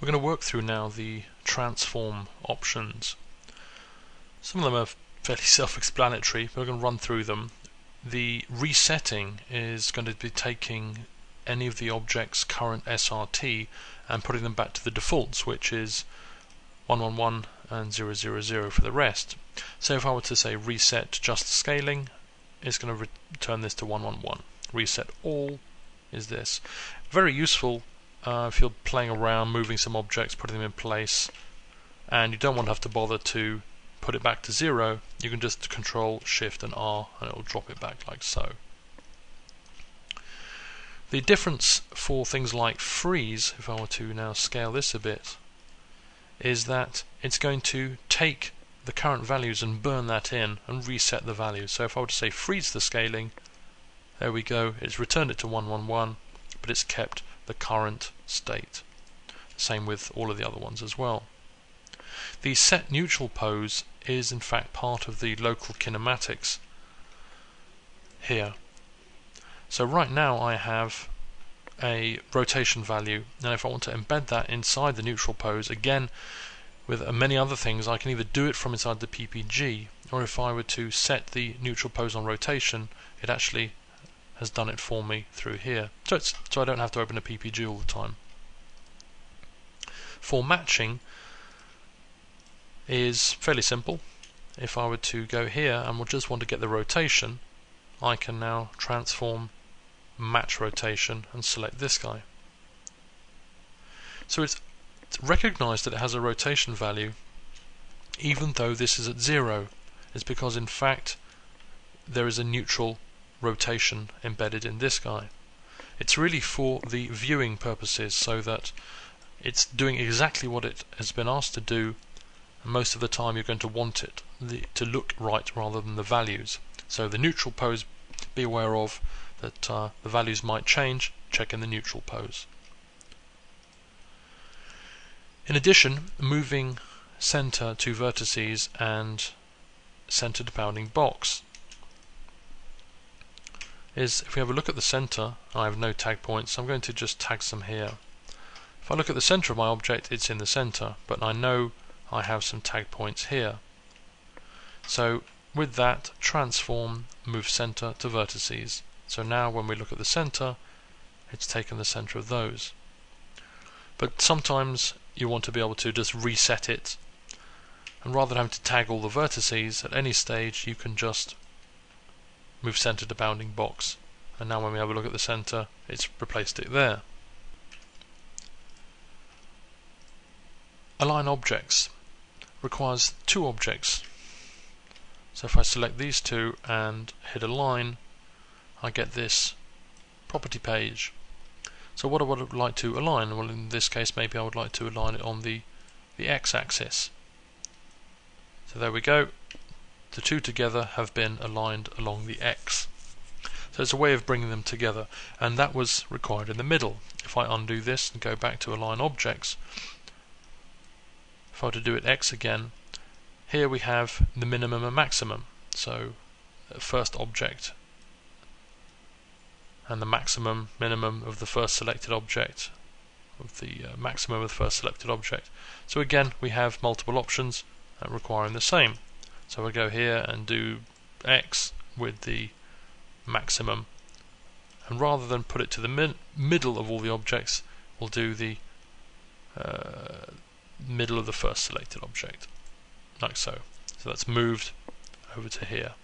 We're going to work through now the transform options. Some of them are fairly self-explanatory, but we're going to run through them. The resetting is going to be taking any of the object's current SRT and putting them back to the defaults, which is 111 and 000 for the rest. So if I were to say reset just scaling, it's going to return this to 111. Reset all is this. Very useful if you're playing around, moving some objects, putting them in place, and you don't want to have to bother to put it back to 0. You can just Control Shift and R and it will drop it back like so. The difference for things like freeze, if I were to now scale this a bit, is that it's going to take the current values and burn that in and reset the values. So if I were to say freeze the scaling, there we go, it's returned it to 111, but it's kept the current state. Same with all of the other ones as well. The set neutral pose is in fact part of the local kinematics here. So right now I have a rotation value, and if I want to embed that inside the neutral pose, again with many other things, I can either do it from inside the PPG, or if I were to set the neutral pose on rotation, it actually has done it for me through here. So I don't have to open a PPG all the time. For matching is fairly simple. If I were to go here and we'll just want to get the rotation, I can now transform match rotation and select this guy. So it's recognized that it has a rotation value even though this is at 0. It's because in fact there is a neutral rotation embedded in this guy. It's really for the viewing purposes, so that it's doing exactly what it has been asked to do, and most of the time you're going to want it to look right rather than the values. So the neutral pose, be aware of that the values might change, check in the neutral pose. In addition, moving center to vertices and center to bounding box is, if we have a look at the center, I have no tag points, so I'm going to just tag some here. If I look at the center of my object, it's in the center, but I know I have some tag points here. So with that, transform, move center to vertices. So now when we look at the center, it's taken the center of those. But sometimes you want to be able to just reset it, and rather than having to tag all the vertices at any stage, you can just move center to bounding box, and now when we have a look at the center, it's replaced it there. Align objects requires two objects. So if I select these two and hit align, I get this property page. So what I would like to align? Well, in this case maybe I would like to align it on the x-axis. So there we go. The two together have been aligned along the X. So it's a way of bringing them together, and that was required in the middle. If I undo this and go back to align objects, if I were to do it X again, here we have the minimum and maximum. So first object and the maximum minimum of the first selected object, of the maximum of the first selected object. So again we have multiple options requiring the same. So I go here and do X with the maximum, and rather than put it to the middle of all the objects, we'll do the middle of the first selected object, like so. So that's moved over to here.